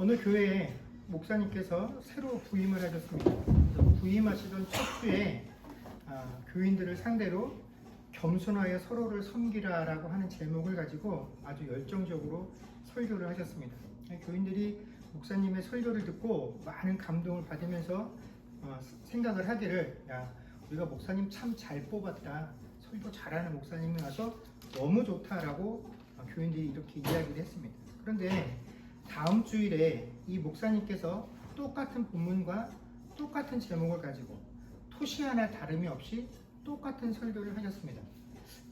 어느 교회에 목사님께서 새로 부임을 하셨습니다. 부임하시던 첫 주에 교인들을 상대로 겸손하여 서로를 섬기라라고 하는 제목을 가지고 아주 열정적으로 설교를 하셨습니다. 교인들이 목사님의 설교를 듣고 많은 감동을 받으면서 생각을 하기를, 야, 우리가 목사님 참 잘 뽑았다, 설교 잘하는 목사님이 와서 너무 좋다라고 교인들이 이렇게 이야기를 했습니다. 그런데 다음 주일에 이 목사님께서 똑같은 본문과 똑같은 제목을 가지고 토시 하나 다름이 없이 똑같은 설교를 하셨습니다.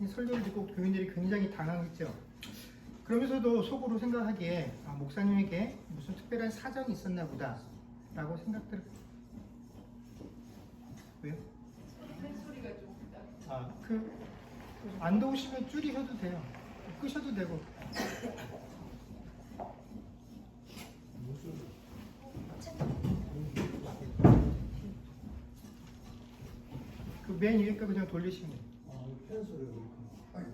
이 설교를 듣고 교인들이 굉장히 당황했죠. 그러면서도 속으로 생각하기에 목사님에게 무슨 특별한 사정이 있었나 보다 라고 생각들. 왜요? 소리가 좀 안 더우시면 줄이셔도 돼요. 끄셔도 되고. 그 맨 위에 거 그냥 돌리시면 돼요. 팬 소리가 그렇구나.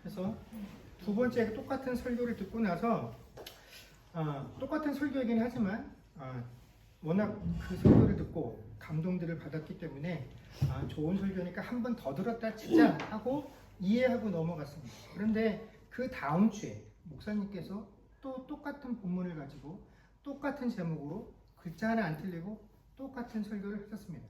그래서 두 번째 똑같은 설교를 듣고 나서 똑같은 설교이긴 하지만 워낙 그 설교를 듣고 감동들을 받았기 때문에 좋은 설교니까 한 번 더 들었다 치자 하고 이해하고 넘어갔습니다. 그런데 그 다음 주에 목사님께서 또 똑같은 본문을 가지고 똑같은 제목으로 글자 하나 안 틀리고 똑같은 설교를 하셨습니다.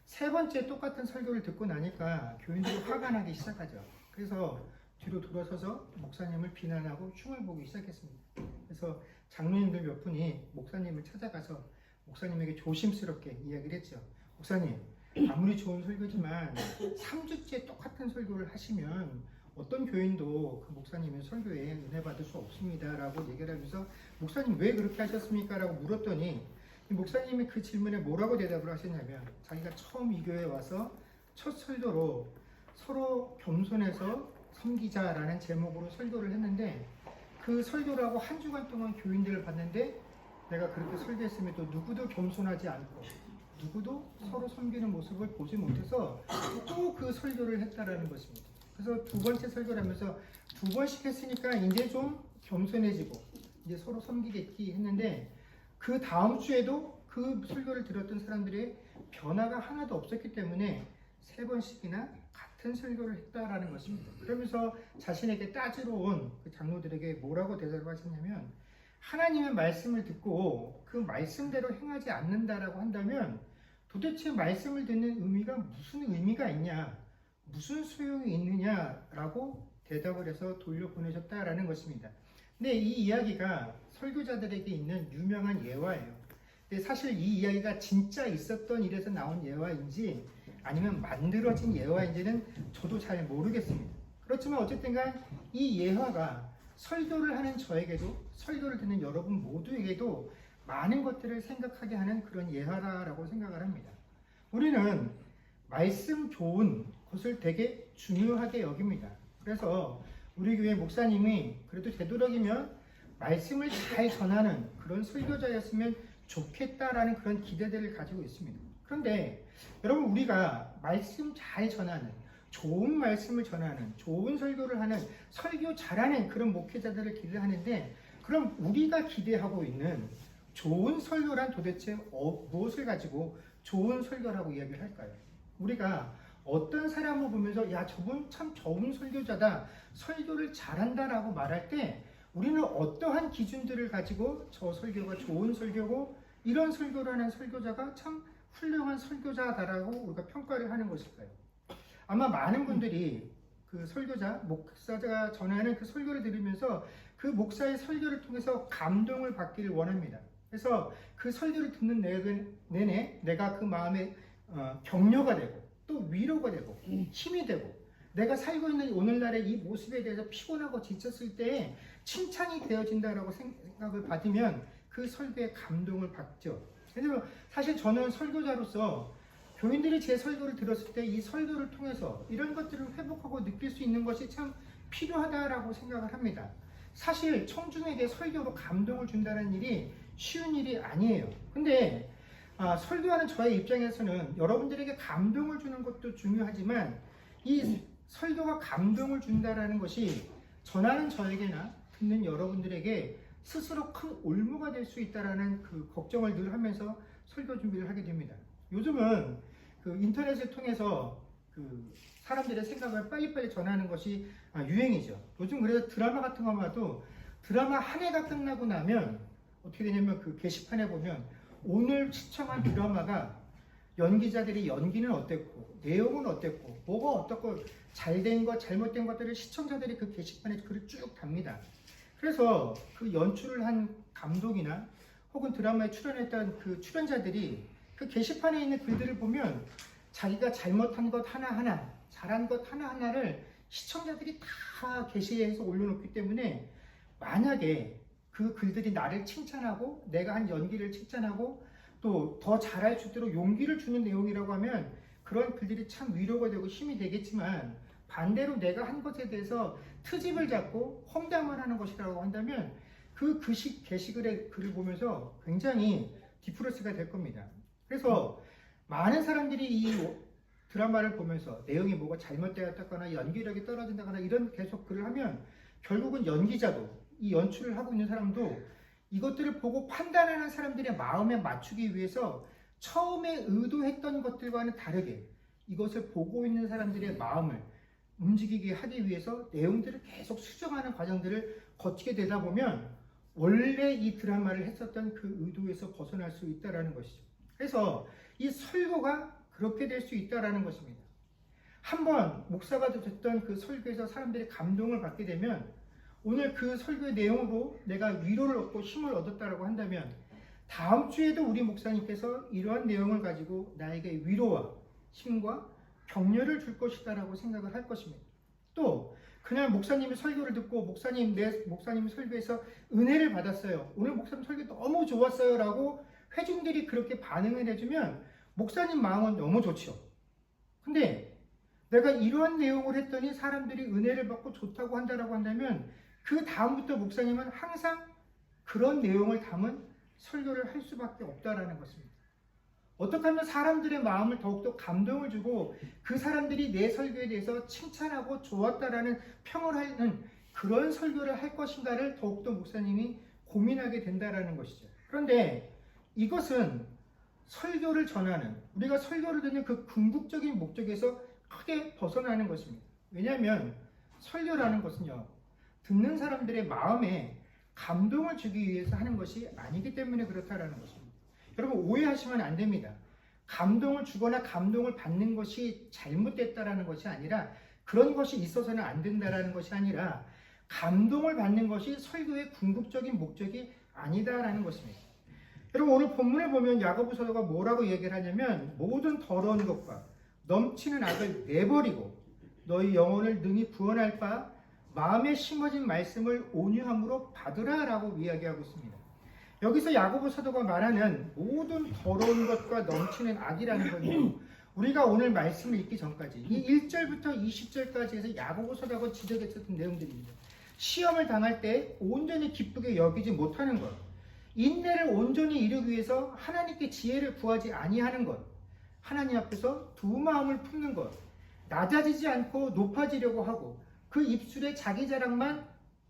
세 번째 똑같은 설교를 듣고 나니까 교인들이 화가 나기 시작하죠. 그래서 뒤로 돌아서서 목사님을 비난하고 흉을 보기 시작했습니다. 그래서 장로님들 몇 분이 목사님을 찾아가서 목사님에게 조심스럽게 이야기를 했죠. 목사님, 아무리 좋은 설교지만 3주째 똑같은 설교를 하시면 어떤 교인도 그 목사님의 설교에 은혜 받을 수 없습니다 라고 얘기를 하면서, 목사님 왜 그렇게 하셨습니까? 라고 물었더니 목사님이 그 질문에 뭐라고 대답을 하셨냐면, 자기가 처음 이 교회에 와서 첫 설교로 서로 겸손해서 섬기자라는 제목으로 설교를 했는데, 그 설교를 하고 한 주간 동안 교인들을 봤는데 내가 그렇게 설교했으면 또 누구도 겸손하지 않고 누구도 서로 섬기는 모습을 보지 못해서 또 그 설교를 했다라는 것입니다. 그래서 두 번째 설교를 하면서 두 번씩 했으니까 이제 좀 겸손해지고 이제 서로 섬기겠지 했는데, 그 다음 주에도 그 설교를 들었던 사람들의 변화가 하나도 없었기 때문에 세 번씩이나 같은 설교를 했다라는 것입니다. 그러면서 자신에게 따지러 온 그 장로들에게 뭐라고 대답을 하셨냐면, 하나님의 말씀을 듣고 그 말씀대로 행하지 않는다라고 한다면 도대체 말씀을 듣는 의미가 무슨 의미가 있냐, 무슨 소용이 있느냐라고 대답을 해서 돌려보내셨다라는 것입니다. 근데 이 이야기가 설교자들에게 있는 유명한 예화예요. 근데 사실 이 이야기가 진짜 있었던 일에서 나온 예화인지 아니면 만들어진 예화인지는 저도 잘 모르겠습니다. 그렇지만 어쨌든 간 이 예화가 설교를 하는 저에게도, 설교를 듣는 여러분 모두에게도 많은 것들을 생각하게 하는 그런 예화라고 생각을 합니다. 우리는 말씀 좋은 것을 되게 중요하게 여깁니다. 그래서 우리 교회 목사님이 그래도 되도록이면 말씀을 잘 전하는 그런 설교자였으면 좋겠다라는 그런 기대들을 가지고 있습니다. 그런데 여러분, 우리가 말씀 잘 전하는, 좋은 말씀을 전하는, 좋은 설교를 하는, 설교 잘하는 그런 목회자들을 기대하는데, 그럼 우리가 기대하고 있는 좋은 설교란 도대체 무엇을 가지고 좋은 설교라고 이야기를 할까요? 우리가 어떤 사람을 보면서 야, 저분 참 좋은 설교자다, 설교를 잘한다라고 말할 때 우리는 어떠한 기준들을 가지고 저 설교가 좋은 설교고 이런 설교를 하는 설교자가 참 훌륭한 설교자다라고 우리가 평가를 하는 것일까요? 아마 많은 분들이 그 설교자, 목사가 전하는 그 설교를 들으면서 그 목사의 설교를 통해서 감동을 받기를 원합니다. 그래서 그 설교를 듣는 내내 내가 그 마음에 격려가 되고 또 위로가 되고 힘이 되고, 내가 살고 있는 오늘날의 이 모습에 대해서 피곤하고 지쳤을 때 칭찬이 되어진다라고 생각을 받으면 그 설교에 감동을 받죠. 그래서 사실 저는 설교자로서 교인들이 제 설교를 들었을 때 이 설교를 통해서 이런 것들을 회복하고 느낄 수 있는 것이 참 필요하다라고 생각을 합니다. 사실 청중에게 설교로 감동을 준다는 일이 쉬운 일이 아니에요. 근데 설교하는 저의 입장에서는 여러분들에게 감동을 주는 것도 중요하지만 이 설교가 감동을 준다라는 것이 전하는 저에게나 듣는 여러분들에게 스스로 큰 올무가 될 수 있다라는 그 걱정을 늘 하면서 설교 준비를 하게 됩니다. 요즘은 그 인터넷을 통해서 그 사람들의 생각을 빨리빨리 전하는 것이 유행이죠. 요즘 그래서 드라마 같은 거 봐도 드라마 한 회가 끝나고 나면 어떻게 되냐면 그 게시판에 보면 오늘 시청한 드라마가 연기자들의 연기는 어땠고 내용은 어땠고 뭐가 어떻고 잘된 것 잘못된 것들을 시청자들이 그 게시판에 글을 쭉 답니다. 그래서 그 연출을 한 감독이나 혹은 드라마에 출연했던 그 출연자들이 그 게시판에 있는 글들을 보면 자기가 잘못한 것 하나하나 잘한 것 하나하나를 시청자들이 다 게시해서 올려놓기 때문에 만약에 그 글들이 나를 칭찬하고 내가 한 연기를 칭찬하고 또 더 잘할 수 있도록 용기를 주는 내용이라고 하면 그런 글들이 참 위로가 되고 힘이 되겠지만 반대로 내가 한 것에 대해서 트집을 잡고 험담을 하는 것이라고 한다면 그 게시글의 글을 보면서 굉장히 디프레스가 될 겁니다. 그래서 많은 사람들이 이 드라마를 보면서 내용이 뭐가 잘못되었다거나 연기력이 떨어진다거나 이런 계속 글을 하면 결국은 연기자도 이 연출을 하고 있는 사람도 이것들을 보고 판단하는 사람들의 마음에 맞추기 위해서 처음에 의도했던 것들과는 다르게 이것을 보고 있는 사람들의 마음을 움직이게 하기 위해서 내용들을 계속 수정하는 과정들을 거치게 되다 보면 원래 이 드라마를 했었던 그 의도에서 벗어날 수 있다는 것이죠. 그래서 이 설교가 그렇게 될 수 있다는 것입니다. 한번 목사가 됐던 그 설교에서 사람들이 감동을 받게 되면 오늘 그 설교의 내용으로 내가 위로를 얻고 힘을 얻었다고 한다면 다음 주에도 우리 목사님께서 이러한 내용을 가지고 나에게 위로와 힘과 격려를 줄 것이다라고 생각을 할 것입니다. 또 그냥 목사님의 설교를 듣고 목사님 설교에서 은혜를 받았어요. 오늘 목사님 설교 너무 좋았어요 라고 회중들이 그렇게 반응을 해주면 목사님 마음은 너무 좋죠. 근데 내가 이러한 내용을 했더니 사람들이 은혜를 받고 좋다고 한다라고 한다면 그 다음부터 목사님은 항상 그런 내용을 담은 설교를 할 수밖에 없다라는 것입니다. 어떻게 하면 사람들의 마음을 더욱더 감동을 주고 그 사람들이 내 설교에 대해서 칭찬하고 좋았다라는 평을 하는 그런 설교를 할 것인가를 더욱더 목사님이 고민하게 된다라는 것이죠. 그런데 이것은 설교를 전하는 우리가 설교를 듣는 그 궁극적인 목적에서 크게 벗어나는 것입니다. 왜냐하면 설교라는 것은요 듣는 사람들의 마음에 감동을 주기 위해서 하는 것이 아니기 때문에 그렇다라는 것입니다. 여러분 오해하시면 안 됩니다. 감동을 주거나 감동을 받는 것이 잘못됐다라는 것이 아니라 그런 것이 있어서는 안 된다라는 것이 아니라 감동을 받는 것이 설교의 궁극적인 목적이 아니다라는 것입니다. 여러분 오늘 본문을 보면 야고보서가 뭐라고 얘기를 하냐면 모든 더러운 것과 넘치는 악을 내버리고 너희 영혼을 능히 구원할 바 마음에 심어진 말씀을 온유함으로 받으라 라고 이야기하고 있습니다. 여기서 야고보 사도가 말하는 모든 더러운 것과 넘치는 악이라는 건요 우리가 오늘 말씀을 읽기 전까지 이 1절부터 20절까지 해서 야고보 사도가 지적했었던 내용들입니다. 시험을 당할 때 온전히 기쁘게 여기지 못하는 것, 인내를 온전히 이루기 위해서 하나님께 지혜를 구하지 아니하는 것, 하나님 앞에서 두 마음을 품는 것, 낮아지지 않고 높아지려고 하고 그 입술에 자기 자랑만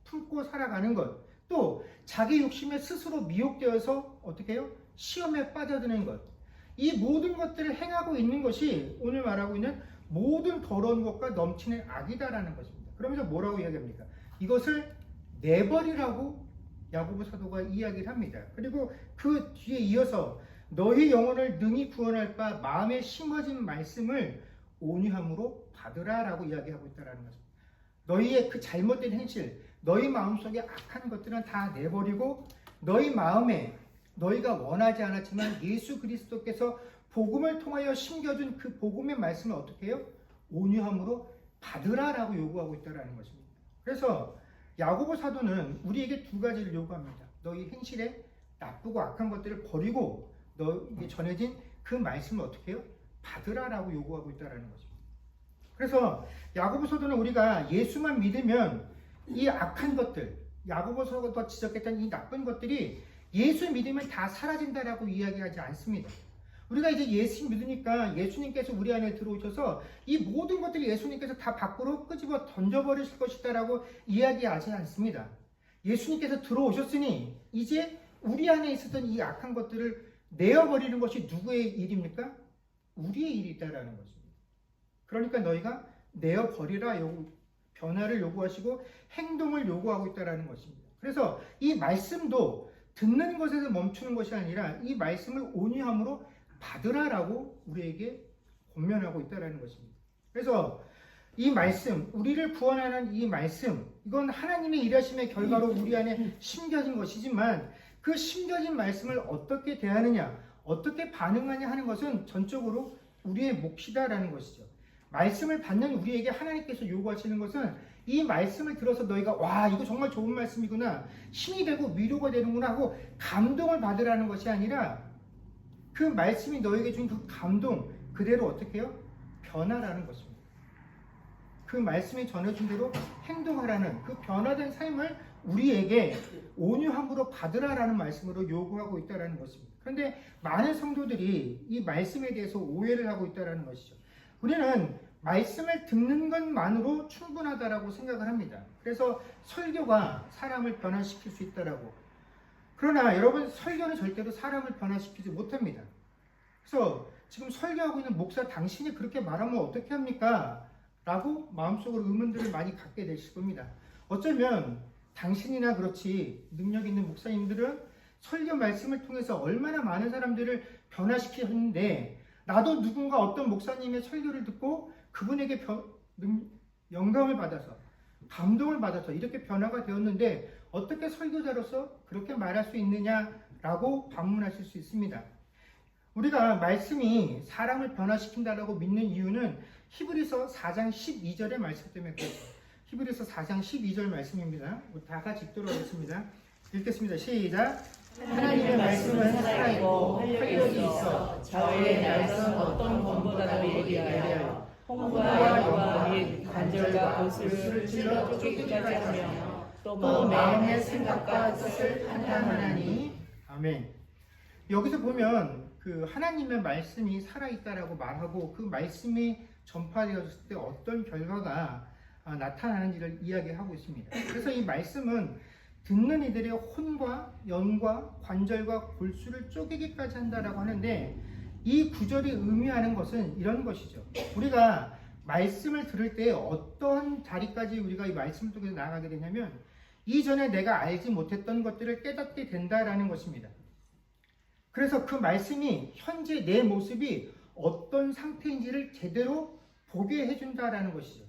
품고 살아가는 것, 또 자기 욕심에 스스로 미혹되어서 어떻게 해요? 시험에 빠져드는 것, 이 모든 것들을 행하고 있는 것이 오늘 말하고 있는 모든 더러운 것과 넘치는 악이다라는 것입니다. 그러면서 뭐라고 이야기합니까? 이것을 내버리라고 야고보 사도가 이야기를 합니다. 그리고 그 뒤에 이어서 너희 영혼을 능히 구원할 바 마음에 심어진 말씀을 온유함으로 받으라 라고 이야기하고 있다는 것입니다. 너희의 그 잘못된 행실, 너희 마음속에 악한 것들은 다 내버리고 너희 마음에 너희가 원하지 않았지만 예수 그리스도께서 복음을 통하여 심겨준 그 복음의 말씀을 어떻게 해요? 온유함으로 받으라 라고 요구하고 있다는 것입니다. 그래서 야고보 사도는 우리에게 두 가지를 요구합니다. 너희 행실에 나쁘고 악한 것들을 버리고 너에게 전해진 그 말씀을 어떻게 해요? 받으라 라고 요구하고 있다는 것입니다. 그래서 야고보 사도는 우리가 예수만 믿으면 이 악한 것들, 야고보 사도가 지적했던 이 나쁜 것들이 예수 믿으면 다 사라진다라고 이야기하지 않습니다. 우리가 이제 예수 믿으니까 예수님께서 우리 안에 들어오셔서 이 모든 것들을 예수님께서 다 밖으로 끄집어 던져버리실 것이다라고 이야기하지 않습니다. 예수님께서 들어오셨으니 이제 우리 안에 있었던 이 악한 것들을 내어버리는 것이 누구의 일입니까? 우리의 일이다라는 것입니다. 그러니까 너희가 내어버리라 변화를 요구하시고 행동을 요구하고 있다는 것입니다. 그래서 이 말씀도 듣는 것에서 멈추는 것이 아니라 이 말씀을 온유함으로 받으라라고 우리에게 권면하고 있다는 것입니다. 그래서 이 말씀, 우리를 구원하는 이 말씀, 이건 하나님의 일하심의 결과로 우리 안에 심겨진 것이지만 그 심겨진 말씀을 어떻게 대하느냐, 어떻게 반응하냐 하는 것은 전적으로 우리의 몫이다라는 것이죠. 말씀을 받는 우리에게 하나님께서 요구하시는 것은 이 말씀을 들어서 너희가 와 이거 정말 좋은 말씀이구나, 힘이 되고 위로가 되는구나 하고 감동을 받으라는 것이 아니라 그 말씀이 너에게 준 그 감동 그대로 어떻게 해요? 변화라는 것입니다. 그 말씀이 전해준 대로 행동하라는 그 변화된 삶을 우리에게 온유함으로 받으라라는 말씀으로 요구하고 있다는 것입니다. 그런데 많은 성도들이 이 말씀에 대해서 오해를 하고 있다는 것이죠. 우리는 말씀을 듣는 것만으로 충분하다라고 생각을 합니다. 그래서 설교가 사람을 변화시킬 수 있다라고. 그러나 여러분, 설교는 절대로 사람을 변화시키지 못합니다. 그래서 지금 설교하고 있는 목사 당신이 그렇게 말하면 어떻게 합니까? 라고 마음속으로 의문들을 많이 갖게 되실 겁니다. 어쩌면 당신이나 그렇지 능력 있는 목사님들은 설교 말씀을 통해서 얼마나 많은 사람들을 변화시키는데 나도 누군가 어떤 목사님의 설교를 듣고 그분에게 영감을 받아서 감동을 받아서 이렇게 변화가 되었는데 어떻게 설교자로서 그렇게 말할 수 있느냐라고 반문하실 수 있습니다. 우리가 말씀이 사람을 변화시킨다라고 믿는 이유는 히브리서 4장 12절의 말씀 때문에 그렇죠. 히브리서 4장 12절 말씀입니다. 다 같이 읽도록 하겠습니다. 읽겠습니다. 시작. 하나님의 말씀은 살아있고 활력이 있어 좌우의 날선 어떤 검보다도 예리하여 홍과 영과 및 관절과 골수를 찔러 쪼개기까지 하며 또 마음의 생각과 뜻을 판단하나니. 아멘. 여기서 보면 그 하나님의 말씀이 살아있다라고 말하고 그 말씀이 전파되었을 때 어떤 결과가 나타나는지를 이야기하고 있습니다. 그래서 이 말씀은 듣는 이들의 혼과 영과 관절과 골수를 쪼개기까지 한다라고 하는데 이 구절이 의미하는 것은 이런 것이죠. 우리가 말씀을 들을 때 어떤 자리까지 우리가 이 말씀을 통해서 나아가게 되냐면 이전에 내가 알지 못했던 것들을 깨닫게 된다라는 것입니다. 그래서 그 말씀이 현재 내 모습이 어떤 상태인지를 제대로 보게 해준다라는 것이죠.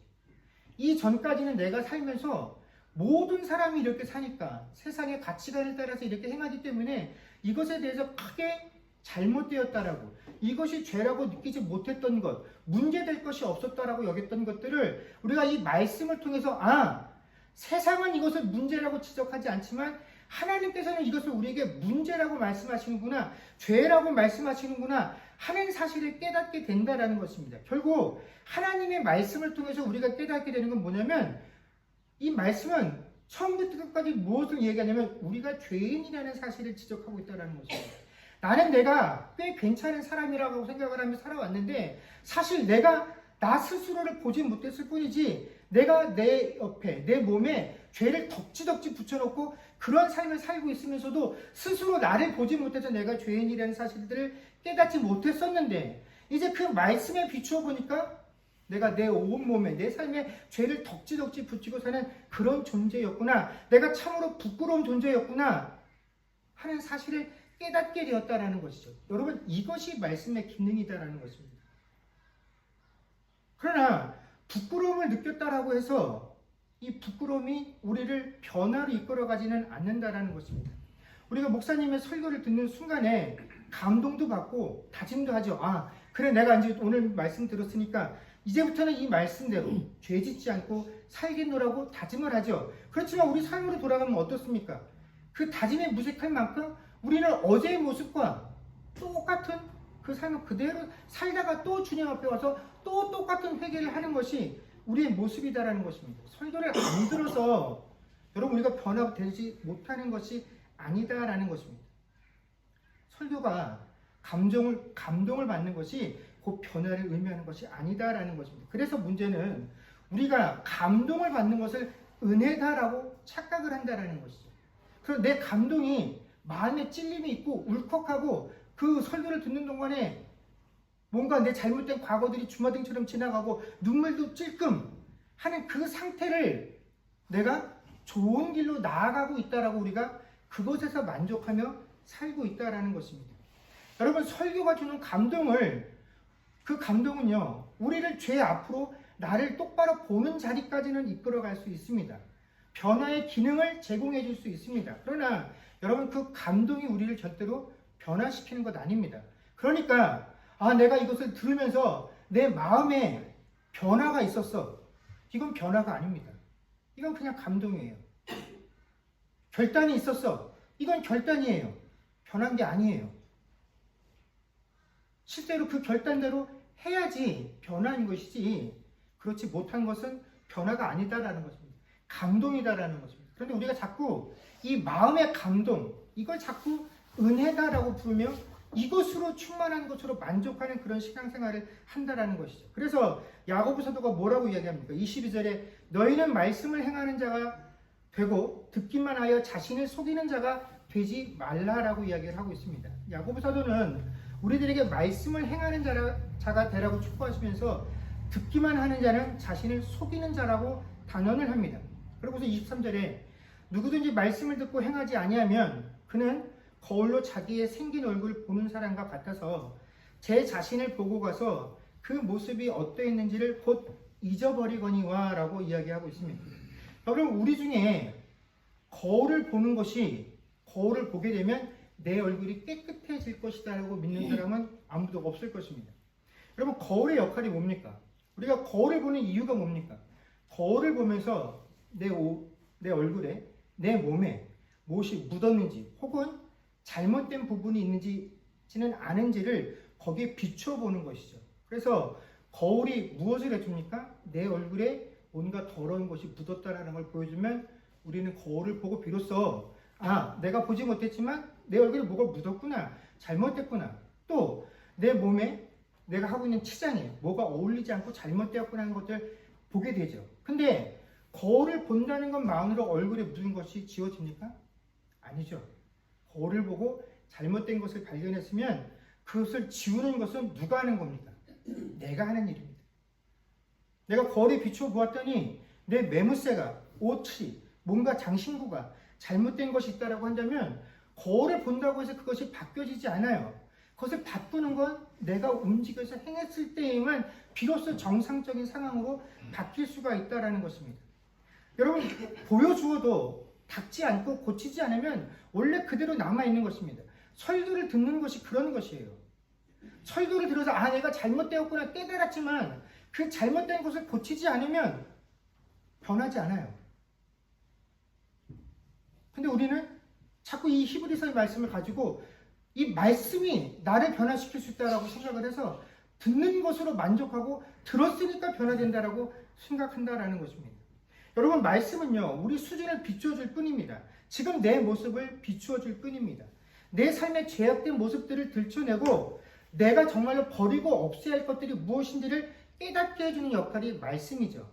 이 전까지는 내가 살면서 모든 사람이 이렇게 사니까 세상의 가치관에 따라서 이렇게 행하기 때문에 이것에 대해서 크게 잘못되었다라고, 이것이 죄라고 느끼지 못했던 것, 문제될 것이 없었다라고 여겼던 것들을 우리가 이 말씀을 통해서 세상은 이것을 문제라고 지적하지 않지만 하나님께서는 이것을 우리에게 문제라고 말씀하시는구나, 죄라고 말씀하시는구나 하는 사실을 깨닫게 된다라는 것입니다. 결국 하나님의 말씀을 통해서 우리가 깨닫게 되는 건 뭐냐면 이 말씀은 처음부터 끝까지 무엇을 얘기하냐면 우리가 죄인이라는 사실을 지적하고 있다는 것입니다. 나는 내가 꽤 괜찮은 사람이라고 생각을 하며 살아왔는데 사실 내가 나 스스로를 보지 못했을 뿐이지 내가 내 옆에 내 몸에 죄를 덕지덕지 붙여놓고 그런 삶을 살고 있으면서도 스스로 나를 보지 못해서 내가 죄인이라는 사실들을 깨닫지 못했었는데 이제 그 말씀에 비추어 보니까 내가 내 온몸에 내 삶에 죄를 덕지덕지 붙이고 사는 그런 존재였구나, 내가 참으로 부끄러운 존재였구나 하는 사실을 깨닫게 되었다라는 것이죠. 여러분, 이것이 말씀의 기능이다라는 것입니다. 그러나 부끄러움을 느꼈다라고 해서 이 부끄러움이 우리를 변화로 이끌어가지는 않는다라는 것입니다. 우리가 목사님의 설교를 듣는 순간에 감동도 받고 다짐도 하죠. 그래, 내가 이제 오늘 말씀 들었으니까 이제부터는 이 말씀대로 죄짓지 않고 살겠노라고 다짐을 하죠. 그렇지만 우리 삶으로 돌아가면 어떻습니까? 그 다짐에 무색할 만큼 우리는 어제의 모습과 똑같은 그 삶을 그대로 살다가 또 주님 앞에 와서 또 똑같은 회개를 하는 것이 우리의 모습이다라는 것입니다. 설교를 안 들어서 여러분 우리가 변화되지 못하는 것이 아니다라는 것입니다. 설교가 감동을 받는 것이 그 변화를 의미하는 것이 아니다라는 것입니다. 그래서 문제는 우리가 감동을 받는 것을 은혜다라고 착각을 한다라는 것이죠. 그래서 내 감동이 마음에 찔림이 있고 울컥하고 그 설교를 듣는 동안에 뭔가 내 잘못된 과거들이 주마등처럼 지나가고 눈물도 찔끔 하는 그 상태를 내가 좋은 길로 나아가고 있다라고 우리가 그것에서 만족하며 살고 있다라는 것입니다. 여러분, 설교가 주는 그 감동은요, 우리를 죄 앞으로 나를 똑바로 보는 자리까지는 이끌어갈 수 있습니다. 변화의 기능을 제공해 줄 수 있습니다. 그러나 여러분, 그 감동이 우리를 절대로 변화시키는 것 아닙니다. 그러니까 내가 이것을 들으면서 내 마음에 변화가 있었어. 이건 변화가 아닙니다. 이건 그냥 감동이에요. 결단이 있었어. 이건 결단이에요. 변한 게 아니에요. 실제로 그 결단대로 해야지 변화인 것이지, 그렇지 못한 것은 변화가 아니다라는 것입니다. 감동이다라는 것입니다. 그런데 우리가 자꾸 이 마음의 감동, 이걸 자꾸 은혜다라고 부르며 이것으로 충만한 것으로 만족하는 그런 신앙생활을 한다라는 것이죠. 그래서 야고보 사도가 뭐라고 이야기합니까? 22절에 너희는 말씀을 행하는 자가 되고 듣기만 하여 자신을 속이는 자가 되지 말라라고 이야기를 하고 있습니다. 야고보 사도는 우리들에게 말씀을 행하는 자가 되라고 촉구하시면서 듣기만 하는 자는 자신을 속이는 자라고 단언을 합니다. 그리고서 23절에 누구든지 말씀을 듣고 행하지 아니하면 그는 거울로 자기의 생긴 얼굴을 보는 사람과 같아서 제 자신을 보고 가서 그 모습이 어떠했는지를 곧 잊어버리거니와 라고 이야기하고 있습니다. 여러분, 우리 중에 거울을 보게 되면 내 얼굴이 깨끗해질 것이다 라고 믿는 사람은 아무도 없을 것입니다. 여러분, 거울의 역할이 뭡니까? 우리가 거울을 보는 이유가 뭡니까? 거울을 보면서 내 얼굴에, 내 몸에 무엇이 묻었는지 혹은 잘못된 부분이 있는지는 아는지를 거기에 비춰보는 것이죠. 그래서 거울이 무엇을 해줍니까? 내 얼굴에 뭔가 더러운 것이 묻었다라는 걸 보여주면 우리는 거울을 보고 비로소 내가 보지 못했지만 내 얼굴에 뭐가 묻었구나, 잘못됐구나, 또 내 몸에 내가 하고 있는 치장에 뭐가 어울리지 않고 잘못되었구나 하는 것들 보게 되죠. 근데 거울을 본다는 것만으로 얼굴에 묻은 것이 지워집니까? 아니죠. 거울을 보고 잘못된 것을 발견했으면 그것을 지우는 것은 누가 하는 겁니까? 내가 하는 일입니다. 내가 거울에 비추어 보았더니 내 매무새가, 옷이, 뭔가 장신구가 잘못된 것이 있다고 한다면 거울을 본다고 해서 그것이 바뀌어지지 않아요. 그것을 바꾸는 건 내가 움직여서 행했을 때에만 비로소 정상적인 상황으로 바뀔 수가 있다는 것입니다. 여러분, 보여주어도 닦지 않고 고치지 않으면 원래 그대로 남아있는 것입니다. 설교를 듣는 것이 그런 것이에요. 설교를 들어서 내가 잘못되었구나 깨달았지만 그 잘못된 것을 고치지 않으면 변하지 않아요. 근데 우리는 자꾸 이 히브리서의 말씀을 가지고 이 말씀이 나를 변화시킬 수 있다고 생각을 해서 듣는 것으로 만족하고 들었으니까 변화된다라고 생각한다라는 것입니다. 여러분, 말씀은요, 우리 수준을 비추어줄 뿐입니다. 지금 내 모습을 비추어줄 뿐입니다. 내 삶의 죄악된 모습들을 들춰내고 내가 정말로 버리고 없애야 할 것들이 무엇인지를 깨닫게 해주는 역할이 말씀이죠.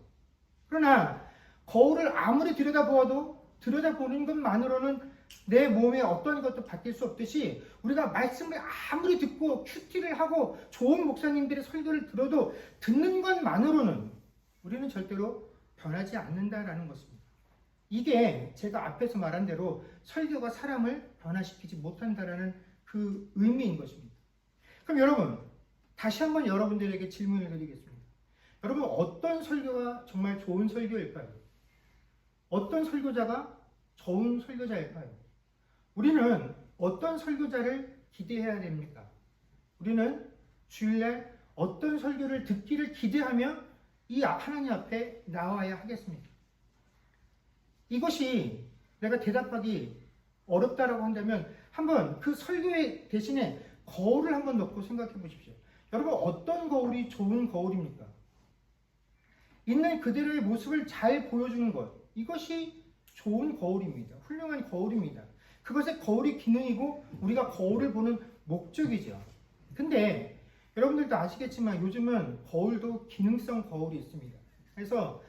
그러나 거울을 아무리 들여다보는 것만으로는 내 몸에 어떤 것도 바뀔 수 없듯이 우리가 말씀을 아무리 듣고 큐티를 하고 좋은 목사님들의 설교를 들어도 듣는 것만으로는 우리는 절대로 변하지 않는다라는 것입니다. 이게 제가 앞에서 말한 대로 설교가 사람을 변화시키지 못한다라는 그 의미인 것입니다. 그럼 여러분, 다시 한번 여러분들에게 질문을 드리겠습니다. 여러분, 어떤 설교가 정말 좋은 설교일까요? 어떤 설교자가 좋은 설교자일까요? 우리는 어떤 설교자를 기대해야 됩니까? 우리는 주일날 어떤 설교를 듣기를 기대하며 이 하나님 앞에 나와야 하겠습니까? 이것이 내가 대답하기 어렵다라고 한다면 한번 그 설교의 대신에 거울을 한번 놓고 생각해 보십시오. 여러분, 어떤 거울이 좋은 거울입니까? 있는 그대로의 모습을 잘 보여주는 것, 이것이 좋은 거울입니다. 훌륭한 거울입니다. 그것의 거울이 기능이고 우리가 거울을 보는 목적이죠. 근데 여러분들도 아시겠지만 요즘은 거울도 기능성 거울이 있습니다. 그래서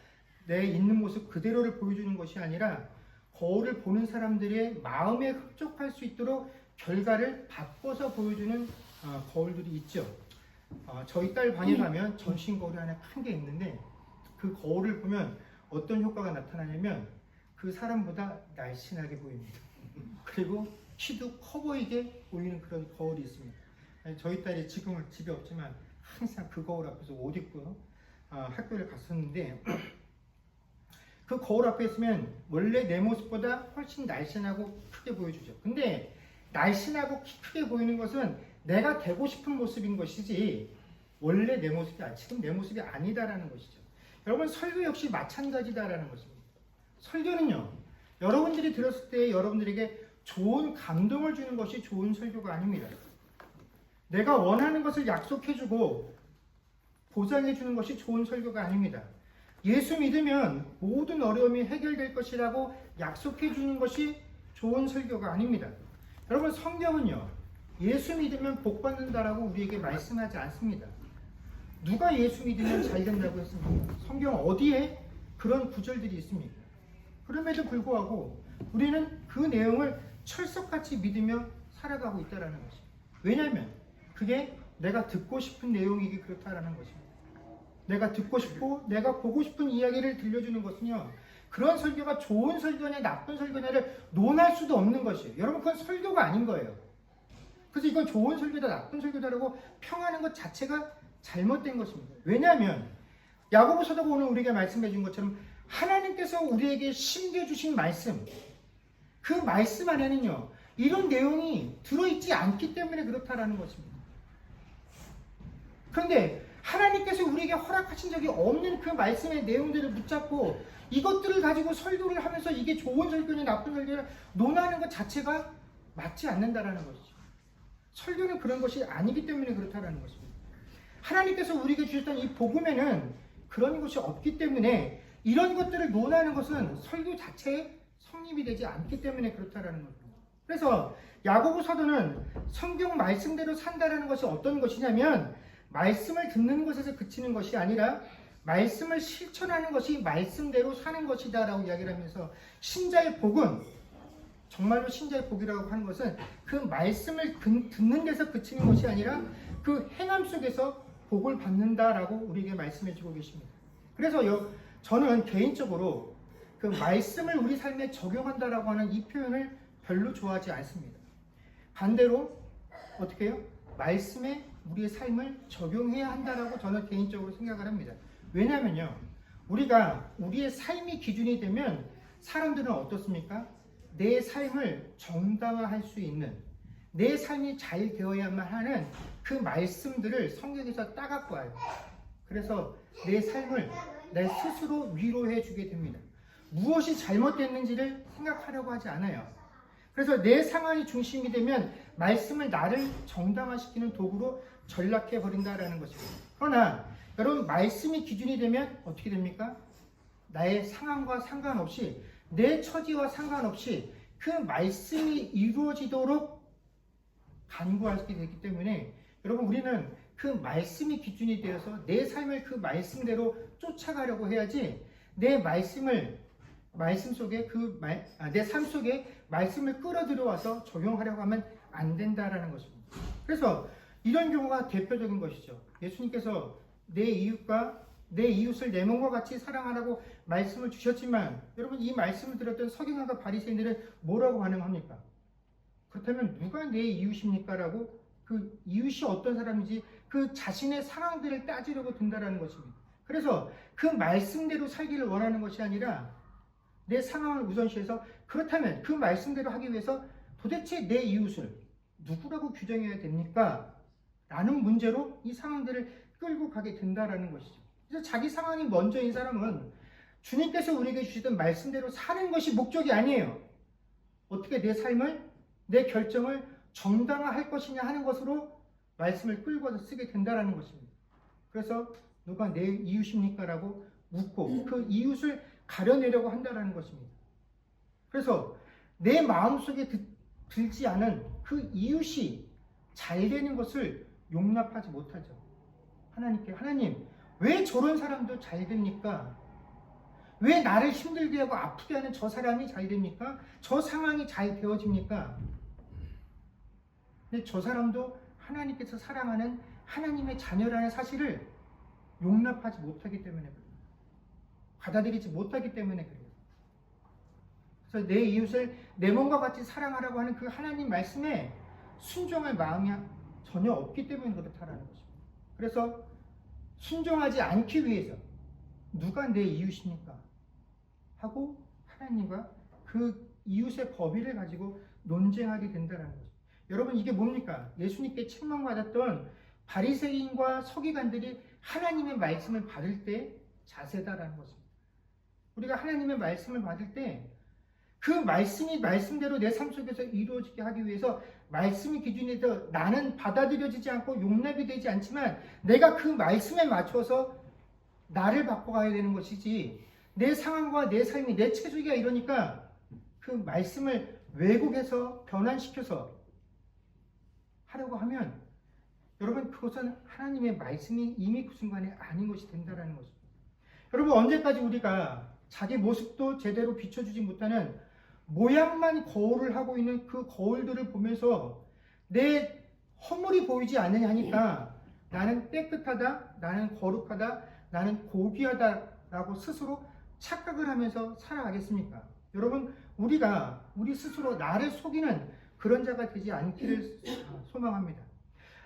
내 있는 모습 그대로를 보여주는 것이 아니라 거울을 보는 사람들의 마음에 흡족할 수 있도록 결과를 바꿔서 보여주는 거울들이 있죠. 저희 딸 방에 가면 전신 거울이 하나 큰 게 있는데 그 거울을 보면 어떤 효과가 나타나냐면 그 사람보다 날씬하게 보입니다. 그리고 키도 커 보이게 보이는 그런 거울이 있습니다. 저희 딸이 지금은 집에 없지만 항상 그 거울 앞에서 옷 입고 학교를 갔었는데 그 거울 앞에 있으면 원래 내 모습보다 훨씬 날씬하고 크게 보여주죠. 근데 날씬하고 키 크게 보이는 것은 내가 되고 싶은 모습인 것이지 원래 내 모습이 지금 내 모습이 아니다라는 것이죠. 여러분 설교 역시 마찬가지다라는 것입니다. 설교는요, 여러분들이 들었을 때 여러분들에게 좋은 감동을 주는 것이 좋은 설교가 아닙니다. 내가 원하는 것을 약속해주고 보장해주는 것이 좋은 설교가 아닙니다. 예수 믿으면 모든 어려움이 해결될 것이라고 약속해주는 것이 좋은 설교가 아닙니다. 여러분 성경은요, 예수 믿으면 복 받는다라고 우리에게 말씀하지 않습니다. 누가 예수 믿으면 잘 된다고 했습니까? 성경 어디에 그런 구절들이 있습니까? 그럼에도 불구하고 우리는 그 내용을 철석같이 믿으며 살아가고 있다는 것입니다. 왜냐하면 그게 내가 듣고 싶은 내용이기 그렇다라는 것입니다. 내가 듣고 싶고 내가 보고 싶은 이야기를 들려주는 것은요, 그런 설교가 좋은 설교냐 나쁜 설교냐를 논할 수도 없는 것이에요. 여러분 그건 설교가 아닌 거예요. 그래서 이건 좋은 설교다 나쁜 설교다라고 평하는 것 자체가 잘못된 것입니다. 왜냐하면 야고보서도가 오늘 우리에게 말씀해 준 것처럼 하나님께서 우리에게 심겨주신 말씀, 그 말씀 안에는요 이런 내용이 들어있지 않기 때문에 그렇다라는 것입니다. 그런데 하나님께서 우리에게 허락하신 적이 없는 그 말씀의 내용들을 붙잡고 이것들을 가지고 설교를 하면서 이게 좋은 설교냐 나쁜 설교냐 논하는 것 자체가 맞지 않는다라는 것이죠. 설교는 그런 것이 아니기 때문에 그렇다라는 것입니다. 하나님께서 우리에게 주셨던 이 복음에는 그런 것이 없기 때문에 이런 것들을 논하는 것은 설교 자체에 성립이 되지 않기 때문에 그렇다라는 겁니다. 그래서 야고보 사도는 성경 말씀대로 산다라는 것이 어떤 것이냐면 말씀을 듣는 것에서 그치는 것이 아니라 말씀을 실천하는 것이 말씀대로 사는 것이다 라고 이야기를 하면서 신자의 복은 정말로 신자의 복이라고 하는 것은 그 말씀을 듣는 데서 그치는 것이 아니라 그 행함 속에서 복을 받는다라고 우리에게 말씀해 주고 계십니다. 그래서 저는 개인적으로 그 말씀을 우리 삶에 적용한다라고 하는 이 표현을 별로 좋아하지 않습니다. 반대로 어떻게 해요? 말씀에 우리의 삶을 적용해야 한다라고 저는 개인적으로 생각을 합니다. 왜냐하면요, 우리가 우리의 삶이 기준이 되면 사람들은 어떻습니까? 내 삶을 정당화할 수 있는, 내 삶이 잘 되어야만 하는 그 말씀들을 성경에서 따갖고 와요. 그래서 내 삶을 내 스스로 위로해 주게 됩니다. 무엇이 잘못됐는지를 생각하려고 하지 않아요. 그래서 내 상황이 중심이 되면 말씀을 나를 정당화시키는 도구로 전락해 버린다라는 것입니다. 그러나 여러분 말씀이 기준이 되면 어떻게 됩니까? 나의 상황과 상관없이 내 처지와 상관없이 그 말씀이 이루어지도록 간구하게 되기 때문에 여러분 우리는 그 말씀이 기준이 되어서 내 삶을 그 말씀대로 쫓아가려고 해야지 내 말씀 속에 내 삶 속에 말씀을 끌어들여와서 적용하려고 하면 안 된다라는 것입니다. 그래서 이런 경우가 대표적인 것이죠. 예수님께서 내 이웃과 내 이웃을 내 몸과 같이 사랑하라고 말씀을 주셨지만 여러분 이 말씀을 들었던 서기관과 바리새인들은 뭐라고 반응합니까? 그렇다면 누가 내 이웃입니까? 라고 그 이웃이 어떤 사람인지 그 자신의 상황들을 따지려고 든다라는 것입니다. 그래서 그 말씀대로 살기를 원하는 것이 아니라 내 상황을 우선시해서 그렇다면 그 말씀대로 하기 위해서 도대체 내 이웃을 누구라고 규정해야 됩니까? 라는 문제로 이 상황들을 끌고 가게 된다라는 것이죠. 그래서 자기 상황이 먼저인 사람은 주님께서 우리에게 주시던 말씀대로 사는 것이 목적이 아니에요. 어떻게 내 삶을, 내 결정을 정당화할 것이냐 하는 것으로 말씀을 끌고 와서 쓰게 된다라는 것입니다. 그래서 누가 내 이웃입니까? 라고 묻고 그 이웃을 가려내려고 한다라는 것입니다. 그래서 내 마음속에 들지 않은 그 이웃이 잘 되는 것을 용납하지 못하죠. 하나님께 하나님 왜 저런 사람도 잘 됩니까? 왜 나를 힘들게 하고 아프게 하는 저 사람이 잘 됩니까? 저 상황이 잘 되어집니까? 근데 저 사람도 하나님께서 사랑하는 하나님의 자녀라는 사실을 용납하지 못하기 때문에 그래요. 받아들이지 못하기 때문에 그래요. 그래서 내 이웃을 내 몸과 같이 사랑하라고 하는 그 하나님 말씀에 순종할 마음이 전혀 없기 때문에 그렇다라는 것입니다. 그래서 순종하지 않기 위해서 누가 내 이웃입니까? 하고 하나님과 그 이웃의 법의를 가지고 논쟁하게 된다는 거죠. 여러분 이게 뭡니까? 예수님께 책망받았던 바리새인과 서기관들이 하나님의 말씀을 받을 때 자세다라는 것입니다. 우리가 하나님의 말씀을 받을 때 그 말씀이 말씀대로 내 삶 속에서 이루어지게 하기 위해서 말씀의 기준에서 나는 받아들여지지 않고 용납이 되지 않지만 내가 그 말씀에 맞춰서 나를 바꿔가야 되는 것이지 내 상황과 내 삶이 내 체주기가 이러니까 그 말씀을 왜곡해서 변환시켜서 하려고 하면 여러분 그것은 하나님의 말씀이 이미 그 순간에 아닌 것이 된다는 거죠. 여러분 언제까지 우리가 자기 모습도 제대로 비춰주지 못하는 모양만 거울을 하고 있는 그 거울들을 보면서 내 허물이 보이지 않느냐 하니까 나는 깨끗하다, 나는 거룩하다, 나는 고귀하다라고 스스로 착각을 하면서 살아가겠습니까? 여러분 우리가 우리 스스로 나를 속이는 그런 자가 되지 않기를 소망합니다.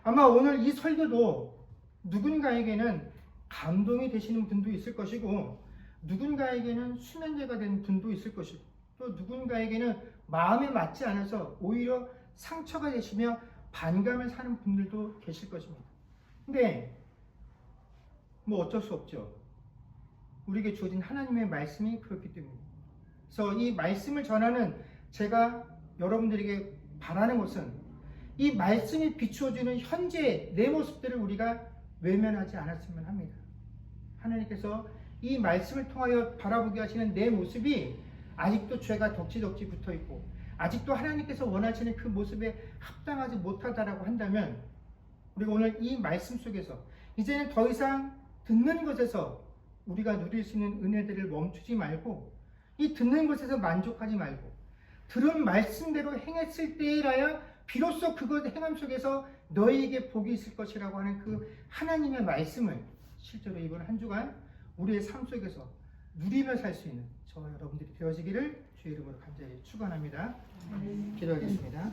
아마 오늘 이 설교도 누군가에게는 감동이 되시는 분도 있을 것이고 누군가에게는 수면제가 된 분도 있을 것이고 또 누군가에게는 마음에 맞지 않아서 오히려 상처가 되시며 반감을 사는 분들도 계실 것입니다. 근데 뭐 어쩔 수 없죠. 우리에게 주어진 하나님의 말씀이 그렇기 때문에. 그래서 이 말씀을 전하는 제가 여러분들에게 바라는 것은 이 말씀이 비추어주는 현재 내 모습들을 우리가 외면하지 않았으면 합니다. 하나님께서 이 말씀을 통하여 바라보게 하시는 내 모습이 아직도 죄가 덕지덕지 붙어있고 아직도 하나님께서 원하시는 그 모습에 합당하지 못하다라고 한다면 우리가 오늘 이 말씀 속에서 이제는 더 이상 듣는 것에서 우리가 누릴 수 있는 은혜들을 멈추지 말고 이 듣는 것에서 만족하지 말고 들은 말씀대로 행했을 때라야 비로소 그것 행함 속에서 너희에게 복이 있을 것이라고 하는 그 하나님의 말씀을 실제로 이번 한 주간 우리의 삶 속에서 누리며 살 수 있는 저 여러분들이 되어지기를 주의 이름으로 간절히 축원합니다. 기도하겠습니다.